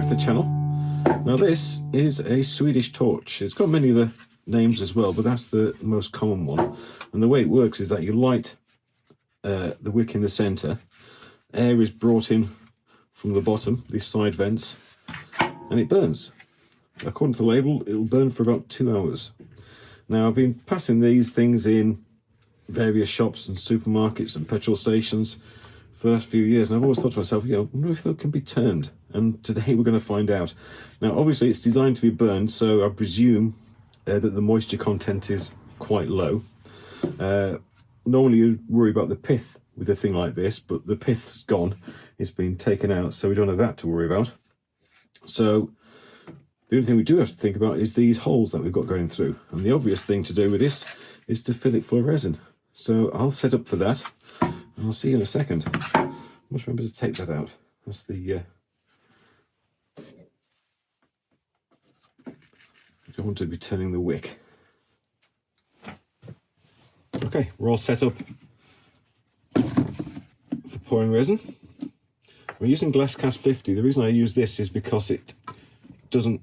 back to the channel. Now this is a Swedish torch. It's got many other names as well, but that's the most common one. And the way it works is that you light the wick in the centre, air is brought in from the bottom, these side vents, and it burns. According to the label, it'll burn for about 2 hours. Now I've been passing these things in various shops and supermarkets and petrol stations for the last few years, and I've always thought to myself, I wonder if they can be turned, and today we're going to find out. Now obviously it's designed to be burned, so I presume that the moisture content is quite low. Normally you worry about the pith with a thing like this, but the pith's gone, it's been taken out, so we don't have that to worry about. So the only thing we do have to think about is these holes that we've got going through, and the obvious thing to do with this is to fill it full of resin. So I'll set up for that, and I'll see you in a second. I must remember to take that out. That's the I don't want to be turning the wick. Okay, we're all set up for pouring resin. We're using Glass Cast 50. The reason I use this is because it doesn't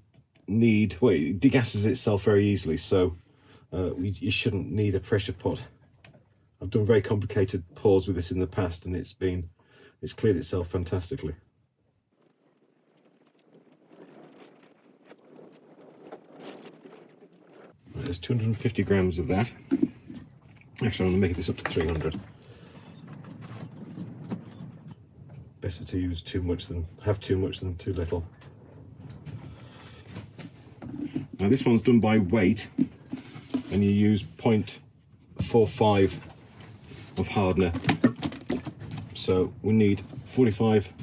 need, well, it degasses itself very easily, so you shouldn't need a pressure pot. I've done very complicated pours with this in the past, and it's cleared itself fantastically. Right, there's 250 grams of that. Actually, I'm going to make this up to 300. Better to use have too much than too little. Now this one's done by weight, and you use 0.45 of hardener. So we need 45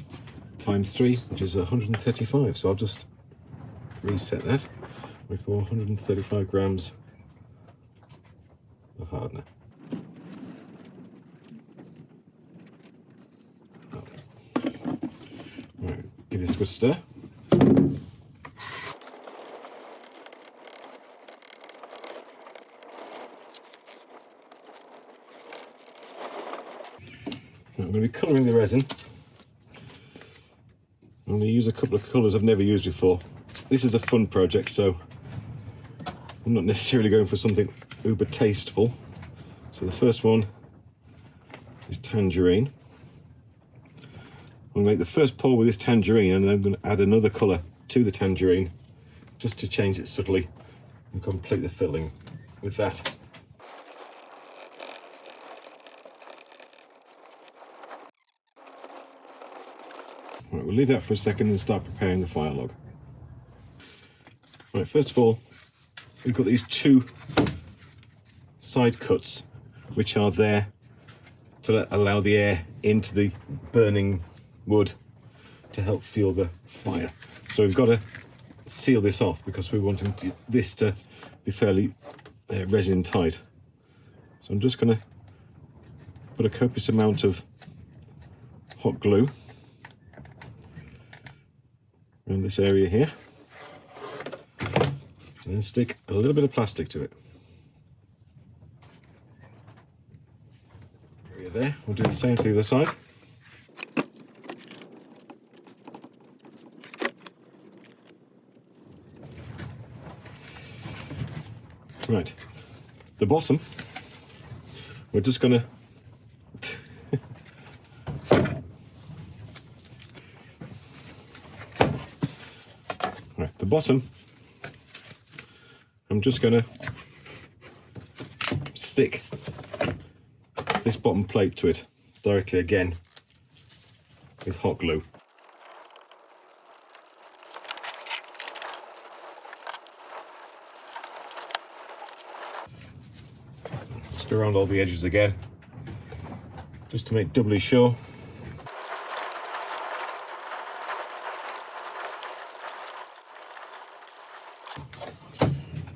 times 3, which is 135. So I'll just reset that. We pour 135 grams of hardener. Right, give this a good stir. I'm going to be colouring the resin. I'm going to use a couple of colours I've never used before. This is a fun project, so I'm not necessarily going for something uber tasteful. So the first one is tangerine. I'm going to make the first pour with this tangerine, and then I'm going to add another colour to the tangerine just to change it subtly and complete the filling with that. Right, we'll leave that for a second and start preparing the fire log. Right, first of all, we've got these two side cuts which are there to allow the air into the burning wood to help fuel the fire. So we've got to seal this off because we want this to be fairly resin tight. So I'm just going to put a copious amount of hot glue around this area here, and then stick a little bit of plastic to it. There, we'll do the same to the other side. Right, the bottom, we're just going to right, the bottom, I'm just going to stick this bottom plate to it directly again with hot glue. Just go around all the edges again, just to make doubly sure.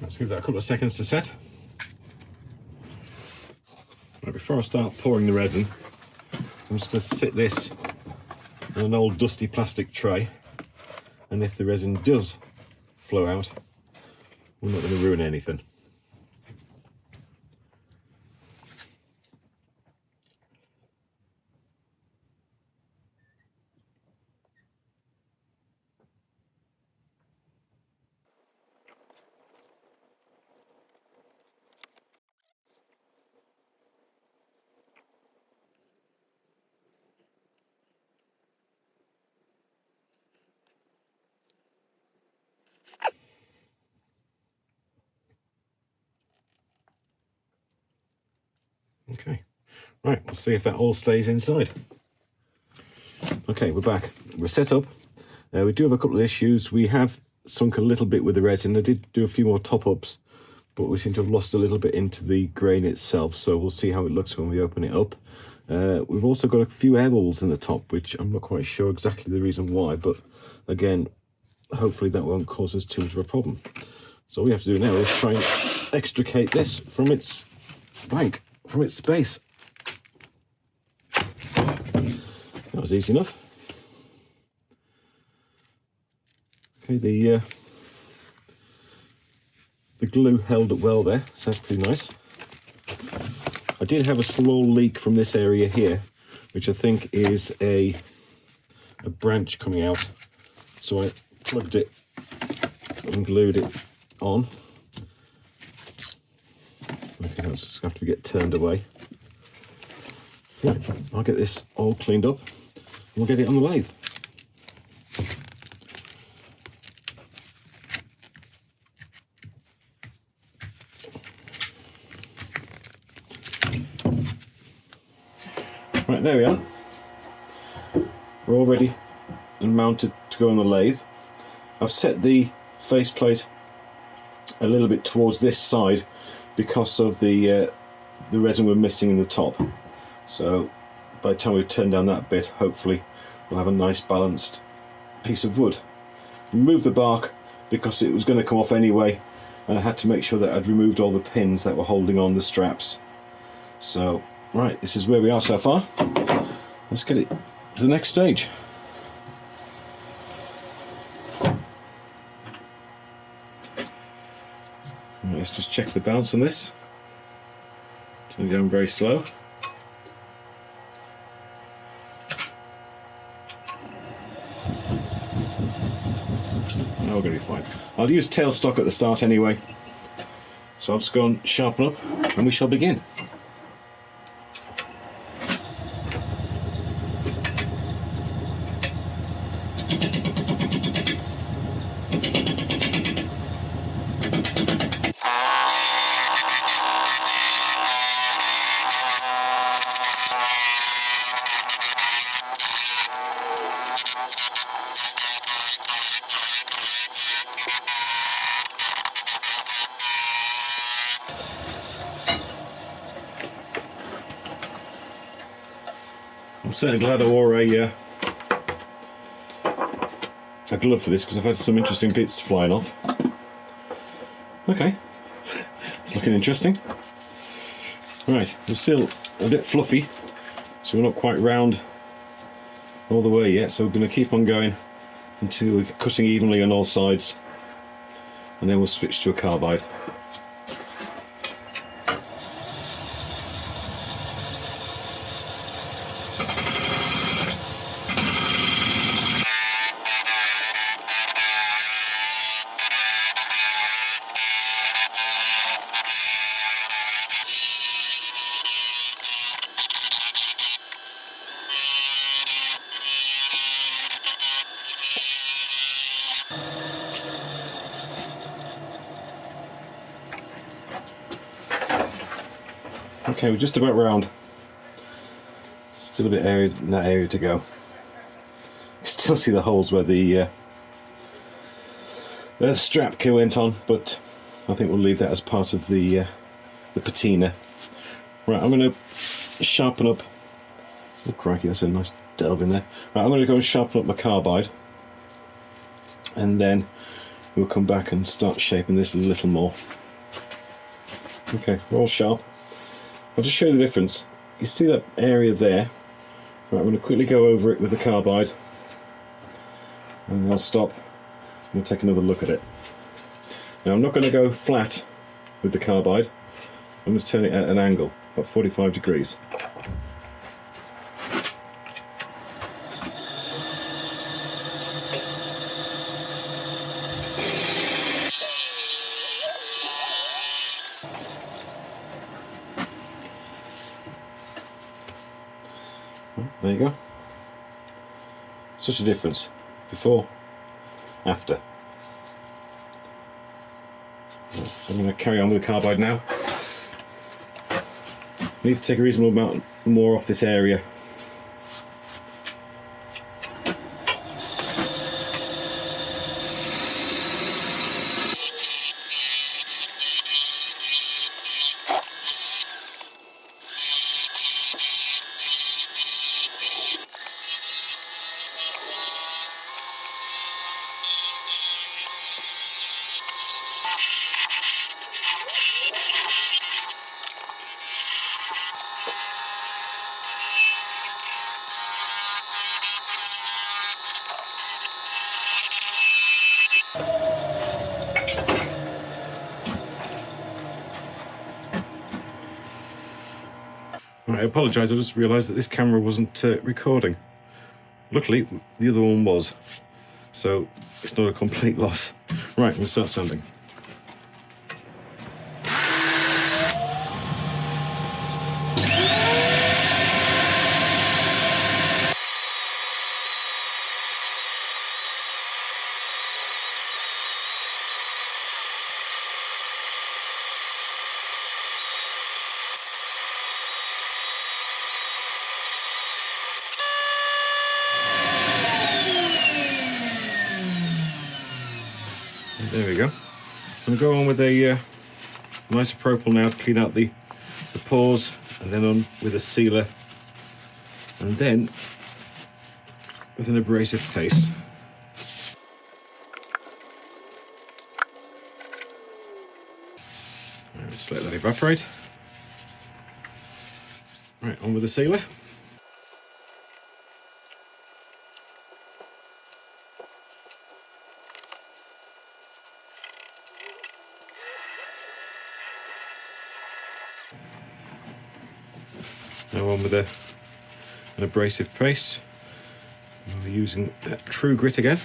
Let's give that a couple of seconds to set. Right, before I start pouring the resin, I'm just going to sit this on an old dusty plastic tray, and if the resin does flow out, we're not going to ruin anything. Okay, right, we'll see if that all stays inside. Okay, we're back. We're set up. We do have a couple of issues. We have sunk a little bit with the resin. I did do a few more top-ups, but we seem to have lost a little bit into the grain itself, so we'll see how it looks when we open it up. We've also got a few air bubbles in the top, which I'm not quite sure exactly the reason why, but again, hopefully that won't cause us too much of a problem. So all we have to do now is try and extricate this from its blank, from its space. That was easy enough. Okay, the glue held up well there, so that's pretty nice. I did have a small leak from this area here, which I think is a branch coming out. So I plugged it and glued it on. Okay, that's just have to get turned away. Right, I'll get this all cleaned up and we'll get it on the lathe. Right, there we are. We're all ready and mounted to go on the lathe. I've set the faceplate a little bit towards this side because of the resin we're missing in the top. So by the time we've turned down that bit, hopefully we'll have a nice balanced piece of wood. Remove the bark because it was going to come off anyway, and I had to make sure that I'd removed all the pins that were holding on the straps. So right, this is where we are so far. Let's get it to the next stage. Right, let's just check the bounce on this. Turn it down very slow. Oh, we're going to be fine. I'll use tailstock at the start anyway. So I'll just go and sharpen up and we shall begin. I'm certainly glad I wore a glove for this because I've had some interesting bits flying off. Okay, it's looking interesting. Right, we're still a bit fluffy, so we're not quite round all the way yet, so we're going to keep on going until we're cutting evenly on all sides, and then we'll switch to a carbide. Okay, we're just about round. Still a bit in that area to go. You still see the holes where the strap key went on, but I think we'll leave that as part of the patina. Right, I'm going to sharpen up. Oh crikey, that's a nice delve in there. Right, I'm going to go and sharpen up my carbide, and then we'll come back and start shaping this a little more. Okay, we're all sharp. I'll just show you the difference. You see that area there? Right, I'm going to quickly go over it with the carbide, and I'll stop and we'll take another look at it. Now I'm not going to go flat with the carbide. I'm going to turn it at an angle, about 45 degrees. There you go. Such a difference. Before, after. So I'm going to carry on with the carbide now. need to take a reasonable amount more off this area. Right, I apologise, I just realised that this camera wasn't recording. Luckily, the other one was, so it's not a complete loss. Right, we'll start sanding. There we go. I'm going to go on with a an isopropyl now to clean out the pores, and then on with a sealer, and then with an abrasive paste. Just let that evaporate. Right, on with the sealer. Now on with an abrasive paste. We're using True Grit again.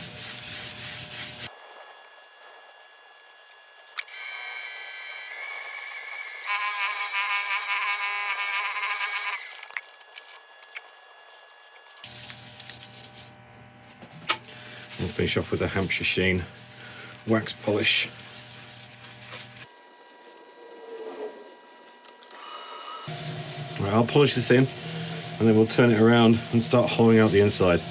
We'll finish off with a Hampshire Sheen wax polish. Right, I'll polish this in, and then we'll turn it around and start hollowing out the inside.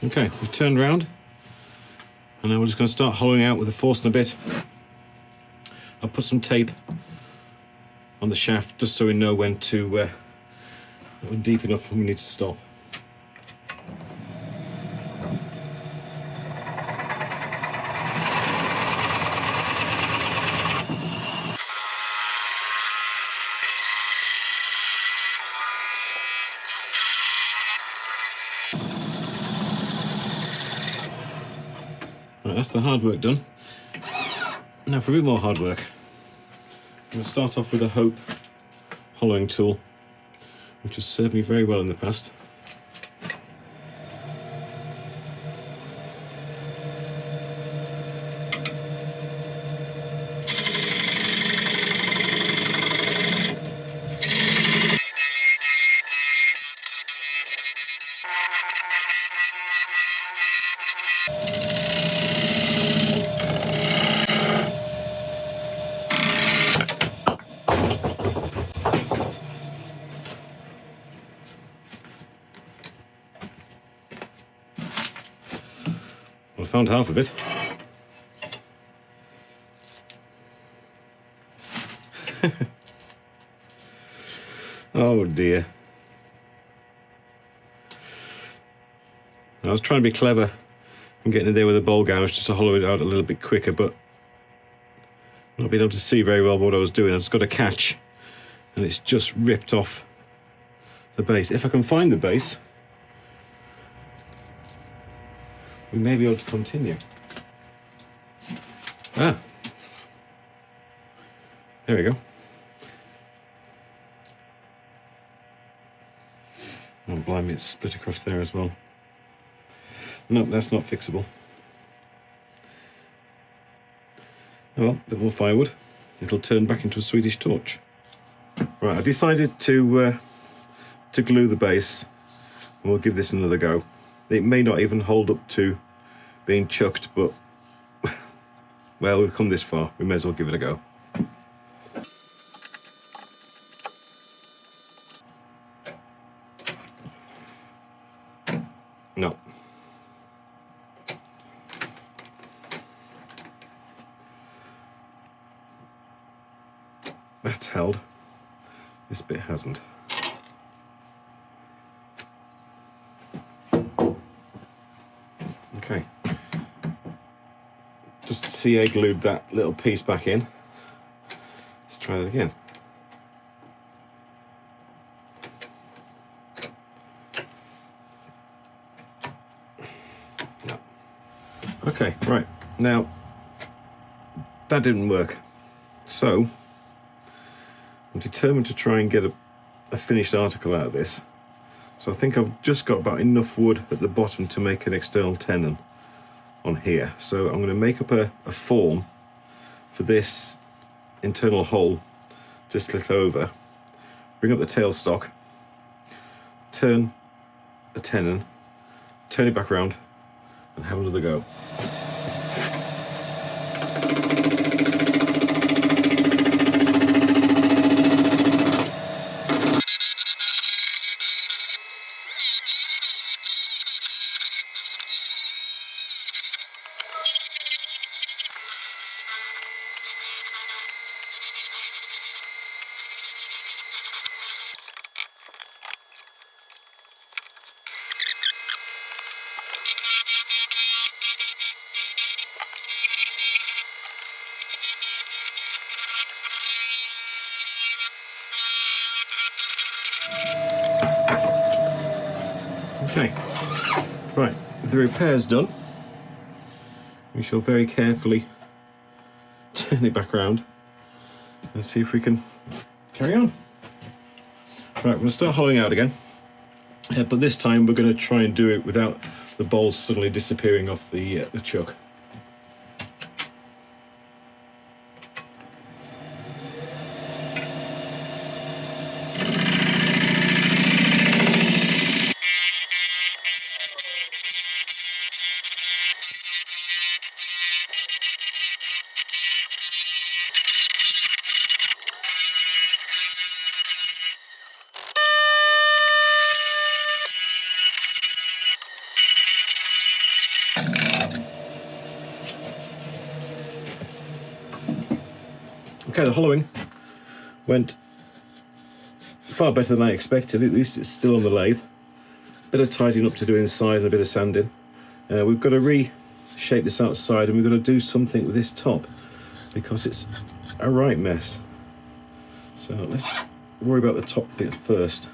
Okay, we've turned around, and now we're just going to start hollowing out with a force and a bit. I'll put some tape on the shaft just so we know when deep enough when we need to stop. Right, that's the hard work done. Now for a bit more hard work. I'm going to start off with a Hope hollowing tool, which has served me very well in the past. Well, I found half of it. Oh dear. I was trying to be clever and getting in there with a bowl gouge just to hollow it out a little bit quicker, but not being able to see very well what I was doing. I just got a catch and it's just ripped off the base. If I can find the base, we may be able to continue. Ah, there we go. Oh, blimey, it's split across there as well. No, that's not fixable. Oh well, a bit more firewood. It'll turn back into a Swedish torch. Right, I decided to glue the base, and we'll give this another go. It may not even hold up to being chucked, but well, we've come this far, we may as well give it a go. No. That's held. This bit hasn't. Okay. Just CA glued that little piece back in. Let's try that again. No. Okay, right. Now, that didn't work. So, I'm determined to try and get a finished article out of this. So I think I've just got about enough wood at the bottom to make an external tenon on here. So I'm going to make up a form for this internal hole to slit over, bring up the tailstock, turn a tenon, turn it back around, and have another go. Okay, right, with the repairs done, we shall very carefully turn it back around and see if we can carry on. Right, we're going to start hollowing out again, but this time we're going to try and do it without the balls suddenly disappearing off the chuck. Okay, the hollowing went far better than I expected. At least it's still on the lathe. Bit of tidying up to do inside and a bit of sanding. We've got to reshape this outside, and we've got to do something with this top because it's a right mess. So let's worry about the top thing first.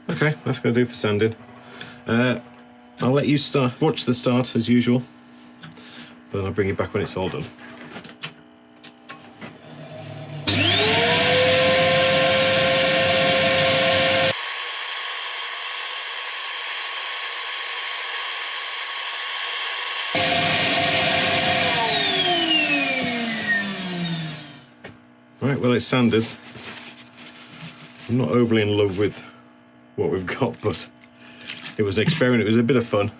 Okay, that's going to do for sanding. I'll let you watch the start as usual, but then I'll bring you back when it's all done. Right, well, it's sanded. I'm not overly in love with what we've got, but it was an experiment. It was a bit of fun,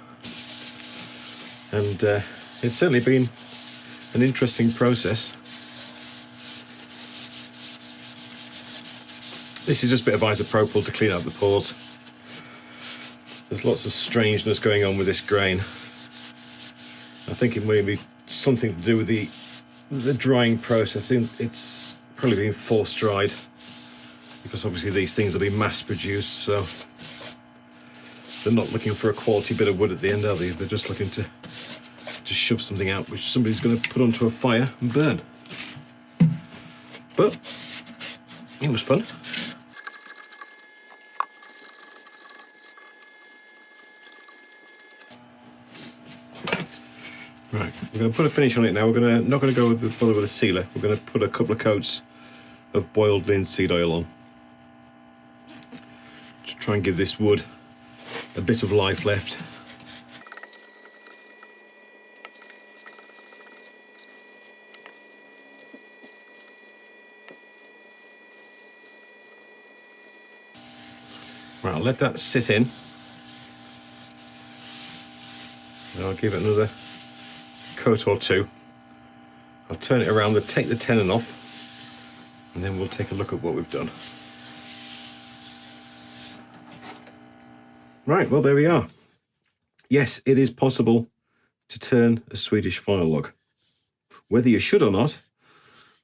and it's certainly been an interesting process. This is just a bit of isopropyl to clean out the pores. There's lots of strangeness going on with this grain. I think it may be something to do with the drying process. It's probably been force dried, because obviously these things will be mass produced, so they're not looking for a quality bit of wood at the end, are they? They're just looking to shove something out which somebody's going to put onto a fire and burn. but it was fun. Right, we're going to put a finish on it now. We're not going to go bother with a sealer. We're going to put a couple of coats of boiled linseed oil on to try and give this wood a bit of life left. Right, I'll let that sit in. And I'll give it another coat or two. I'll turn it around, take the tenon off, and then we'll take a look at what we've done. Right, well, there we are. Yes, it is possible to turn a Swedish fire log. Whether you should or not,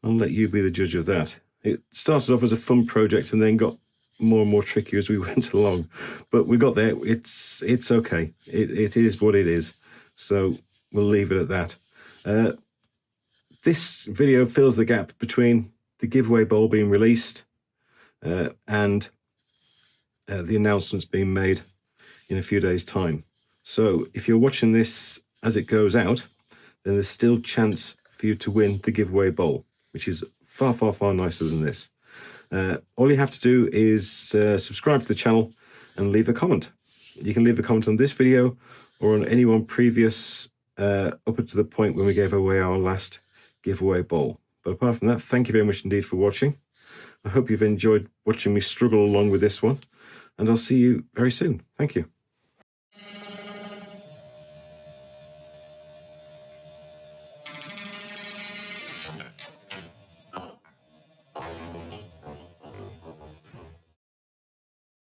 I'll let you be the judge of that. It started off as a fun project and then got more and more tricky as we went along, but we got there. It's okay. It is what it is. So we'll leave it at that. This video fills the gap between the giveaway bowl being released and the announcements being made in a few days' time. So if you're watching this as it goes out, then there's still chance for you to win the giveaway bowl, which is far, far, far nicer than this. All you have to do is subscribe to the channel and leave a comment. You can leave a comment on this video or on any one previous up to the point when we gave away our last giveaway bowl. But apart from that, thank you very much indeed for watching. I hope you've enjoyed watching me struggle along with this one, and I'll see you very soon. Thank you.